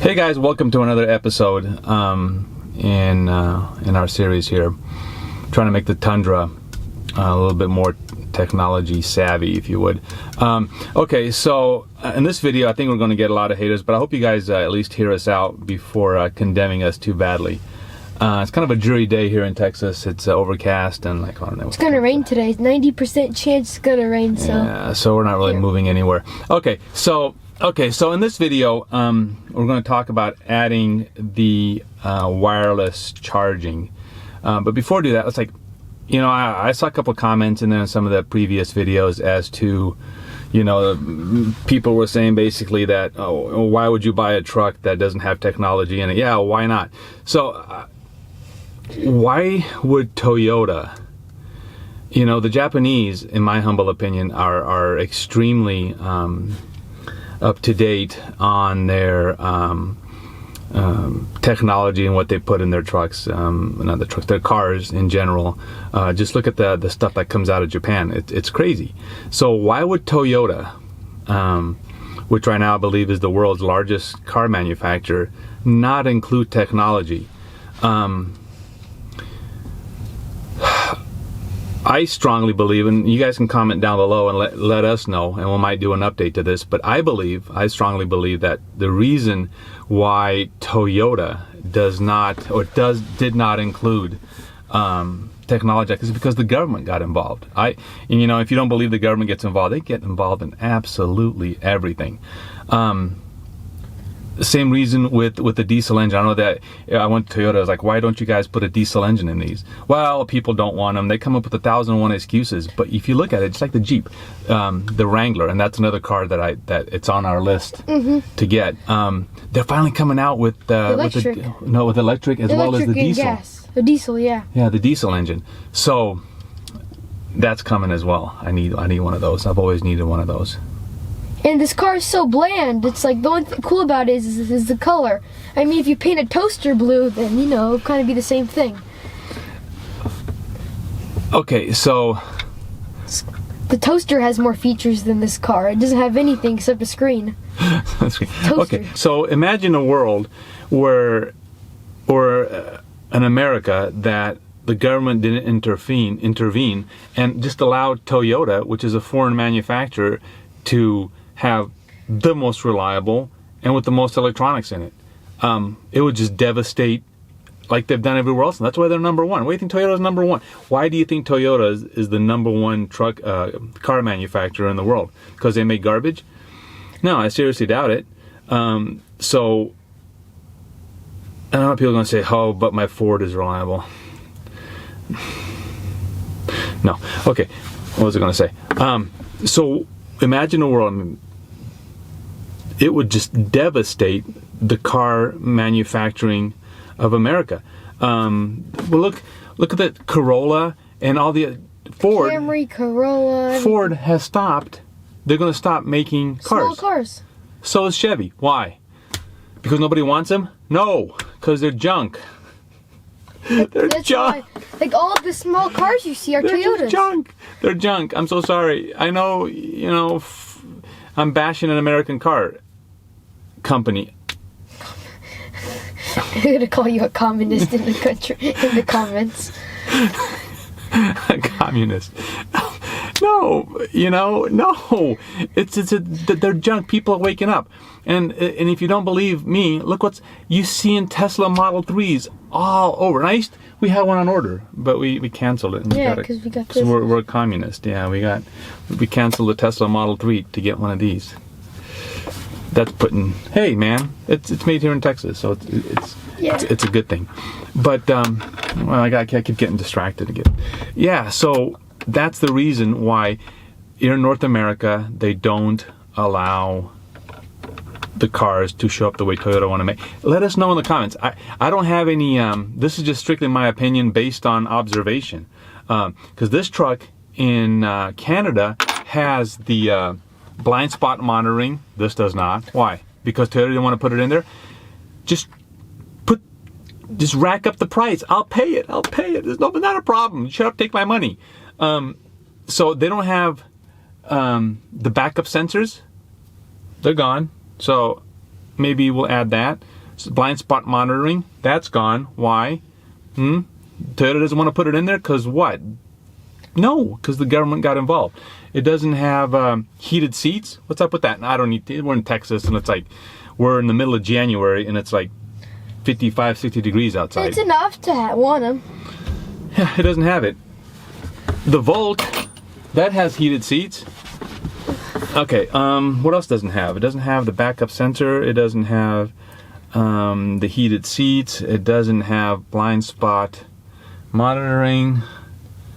Hey guys, welcome to another episode in our series here, trying to make the Tundra a little bit more technology savvy, if you would. Okay, so in this video, I think we're going to get a lot of haters, but I hope you guys at least hear us out before condemning us too badly. It's kind of a dreary day here in Texas. It's overcast and I don't know. It's gonna rain today. 90% chance it's gonna rain. So yeah, so we're not really moving anywhere. Okay, so in this video, we're going to talk about adding the wireless charging. But before I do that, let's I saw a couple of comments in some of the previous videos as to, people were saying basically that, oh, why would you buy a truck that doesn't have technology in it? Yeah, why not? So, why would Toyota? The Japanese, in my humble opinion, are extremely up to date on their technology and what they put in their trucks, not the trucks, their cars in general. Just look at the stuff that comes out of Japan. It's crazy. So why would Toyota, which right now I believe is the world's largest car manufacturer, not include technology? I strongly believe, and you guys can comment down below and let us know, and we might do an update to this, but I strongly believe that the reason why Toyota did not include technology is because the government got involved. If you don't believe the government gets involved, they get involved in absolutely everything. The same reason with the diesel engine. I know that I went to Toyota. I was like, why don't you guys put a diesel engine in these? Well, people don't want them. They come up with 1,001 excuses. But if you look at it, it's like the Jeep, the Wrangler, and that's another car that it's on our list to get. They're finally coming out with electric as well as the diesel. Gas. The diesel, yeah. Yeah, the diesel engine. So that's coming as well. I need one of those. I've always needed one of those. And this car is so bland. It's like the only thing cool about it is the color. I mean, if you paint a toaster blue, then it'll kind of be the same thing. Okay, so the toaster has more features than this car. It doesn't have anything except a screen. Toaster. Okay, so imagine a world where, or in America, that the government didn't intervene, and just allowed Toyota, which is a foreign manufacturer, to have the most reliable and with the most electronics in it. It would just devastate like they've done everywhere else, and that's why they're number one. Why do you think Toyota is number one? Why do you think Toyota is the number one car manufacturer in the world? Because they make garbage? No, I seriously doubt it. So I don't know, people are going to say, oh, but my Ford is reliable. No. Okay, what was I going to say? So imagine a world, it would just devastate the car manufacturing of America. Well, look at that Corolla and all the Ford. Camry, Corolla. Ford has stopped. They're going to stop making cars. Small cars. So is Chevy. Why? Because nobody wants them? No, because they're junk. They're junk. Like all of the small cars you see are Toyotas. They're junk. They're junk. I'm so sorry. I know, I'm bashing an American car company. I'm gonna call you a communist in the country in the comments. A communist. No, no. They're junk. People are waking up, and if you don't believe me, look what's you see in Tesla Model 3s all over. And we had one on order, but we canceled it. Yeah, because we got this. We're a communist. Yeah, we canceled the Tesla Model 3 to get one of these. That's putting. Hey, man, it's made here in Texas, so it's a good thing. But I keep getting distracted again. Yeah, so that's the reason why here in North America they don't allow the cars to show up the way Toyota want to make. Let us know in the comments. I don't have any. This is just strictly my opinion based on observation. Because this truck in Canada has the blind spot monitoring. This does not. Why? Because Toyota didn't want to put it in there. Just rack up the price. I'll pay it. There's not a problem. Shut up. Take my money. So they don't have the backup sensors. They're gone. So maybe we'll add that. Blind spot monitoring, that's gone. Why? Toyota doesn't want to put it in there because what? No, because the government got involved. It doesn't have heated seats. What's up with that? I don't need to. We're in Texas, and it's like we're in the middle of January, and it's like 55, 60 degrees outside. It's enough to want them. Yeah, it doesn't have it. The Volt, that has heated seats. Okay, what else doesn't have? It doesn't have the backup sensor. It doesn't have the heated seats. It doesn't have blind spot monitoring.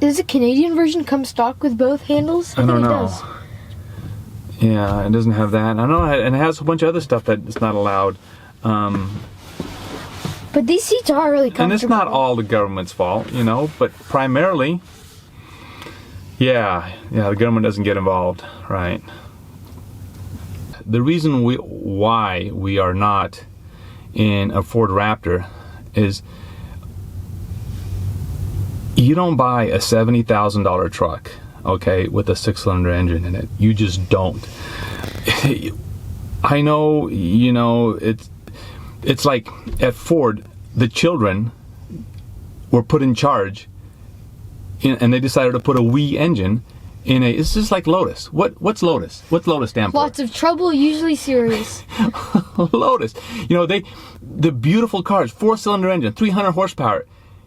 Does the Canadian version come stock with both handles? I don't think know. It does. Yeah, it doesn't have that. I know, and it has a bunch of other stuff that is not allowed. But these seats are really comfortable. And it's not all the government's fault, you know, but primarily, yeah, the government doesn't get involved, right? The reason why we are not in a Ford Raptor is you don't buy a $70,000 truck, okay, with a 6-cylinder engine in it. You just don't. I know, you know, it's like at Ford, the children were put in charge, and they decided to put a Wii engine in a. It's just like Lotus. What's Lotus? What's Lotus stand for? Lots of trouble, usually serious. Lotus. You know, the beautiful cars, 4-cylinder engine, 300 horsepower.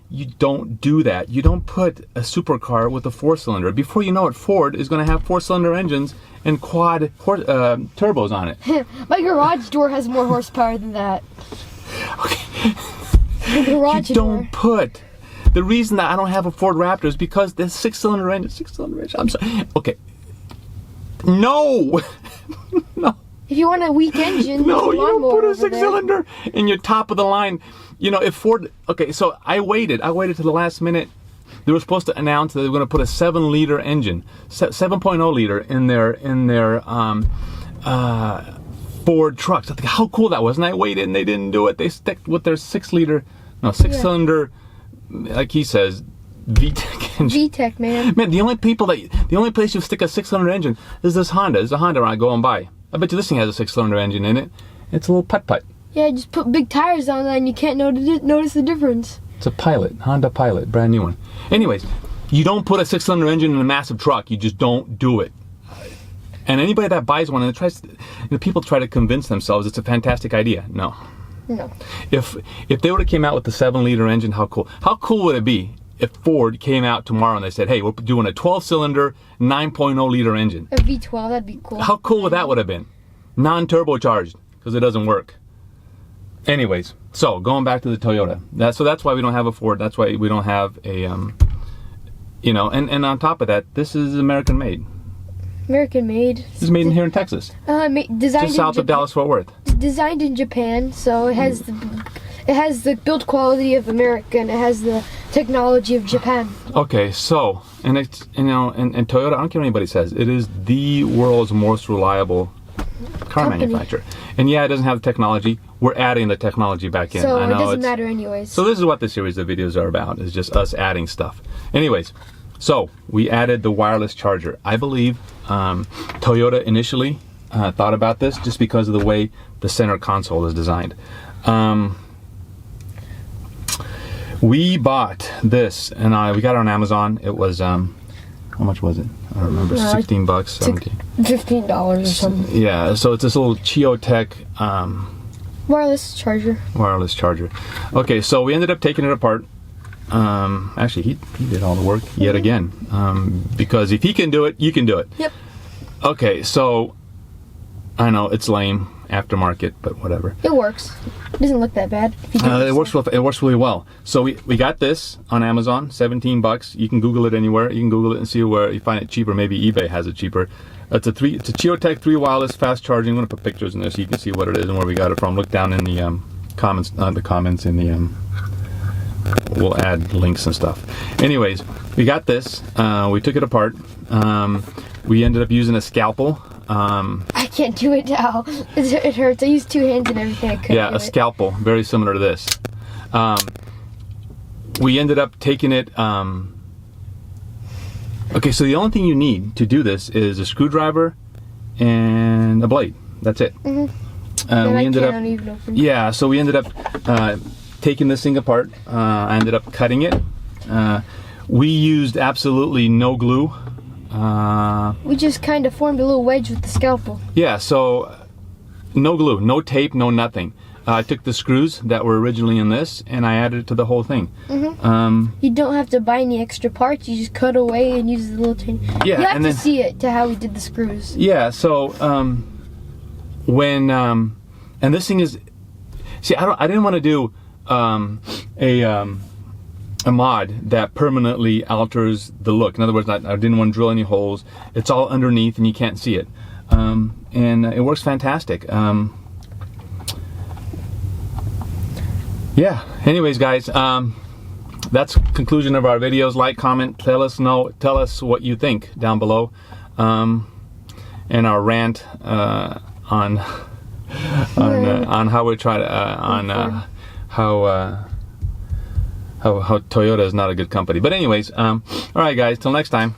You don't do that. You don't put a supercar with a 4-cylinder. Before you know it, Ford is going to have 4-cylinder engines and quad turbos on it. My garage door has more horsepower than that. Okay. The garage You don't put. The reason that I don't have a Ford Raptor is because the 6-cylinder engine. 6-cylinder engine. I'm sorry. Okay. No. No. If you want a weak engine, No, you don't put a over there. 6-cylinder in your top of the line. You know, if Ford. Okay, so I waited to the last minute. They were supposed to announce that they were going to put a 7-liter engine, 7.0 liter in their Ford trucks. I think how cool that was, and I waited, and they didn't do it. They stuck with their 6-cylinder, like he says, VTEC engine. VTEC, man. Man, the only place you stick a 6-cylinder engine is this Honda. There's a Honda I go and buy. I bet you this thing has a 6-cylinder engine in it. It's a little putt-putt. Yeah, just put big tires on that and you can't notice the difference. It's a Pilot, Honda Pilot, brand new one. Anyways, you don't put a 6-cylinder engine in a massive truck. You just don't do it. And anybody that buys one and tries, people try to convince themselves it's a fantastic idea. No. If they would have came out with the 7-liter engine, how cool? How cool would it be if Ford came out tomorrow and they said, "Hey, we're doing a 12-cylinder, 9.0 liter engine." A V12, that'd be cool. How cool would that have been? Non-turbocharged, because it doesn't work. Anyways, so going back to the Toyota. That's why we don't have a Ford. That's why we don't have a, and on top of that, this is American made. American made. This is made in here in Texas. Designed just south of Dallas-Fort Worth. Designed in Japan, so it has the build quality of America and it has the technology of Japan. Okay, so and Toyota, I don't care what anybody says, it is the world's most reliable car manufacturer. And yeah, it doesn't have the technology. We're adding the technology back in. So I know it doesn't matter anyways. So this is what the series of videos are about, is just us adding stuff. Anyways, so we added the wireless charger. I believe Toyota initially thought about this just because of the way the center console is designed. We bought this, and we got it on Amazon. It was, how much was it? I don't remember, $16, 17. $15 or something. Yeah, so it's this little Chiotech wireless charger. Wireless charger. Okay, so we ended up taking it apart. Actually, he did all the work yet again. Because if he can do it, you can do it. Yep. Okay, so I know it's lame, aftermarket, but whatever. It works. It doesn't look that bad. It works really well. So we got this on Amazon, $17. You can Google it anywhere. You can Google it and see where you find it cheaper. Maybe eBay has it cheaper. It's a Chiotech 3 wireless fast charging. I'm gonna put pictures in there so you can see what it is and where we got it from. Look down in the comments. We'll add links and stuff. Anyways, we got this. We took it apart. We ended up using a scalpel. I can't do it now. It hurts. I use 2 hands and everything. Yeah, a scalpel, very similar to this. We ended up taking it. Okay, so the only thing you need to do this is a screwdriver and a blade. That's it. Mm-hmm. we ended up, even open. yeah. So we ended up taking this thing apart. I ended up cutting it. We used absolutely no glue. We just kind of formed a little wedge with the scalpel. Yeah. So no glue, no tape, no nothing. I took the screws that were originally in this and I added it to the whole thing. You don't have to buy any extra parts. You just cut away and use the little tin. Yeah, you have and to then, see it to how we did the screws. Yeah. So when and this thing is, see, I didn't want to do a mod that permanently alters the look. In other words, I didn't want to drill any holes. It's all underneath and you can't see it, and it works fantastic. Yeah. Anyways, guys, that's conclusion of our videos. Like, comment, tell us what you think down below, and our rant on how we try to how Toyota is not a good company. But anyways, all right, guys, till next time.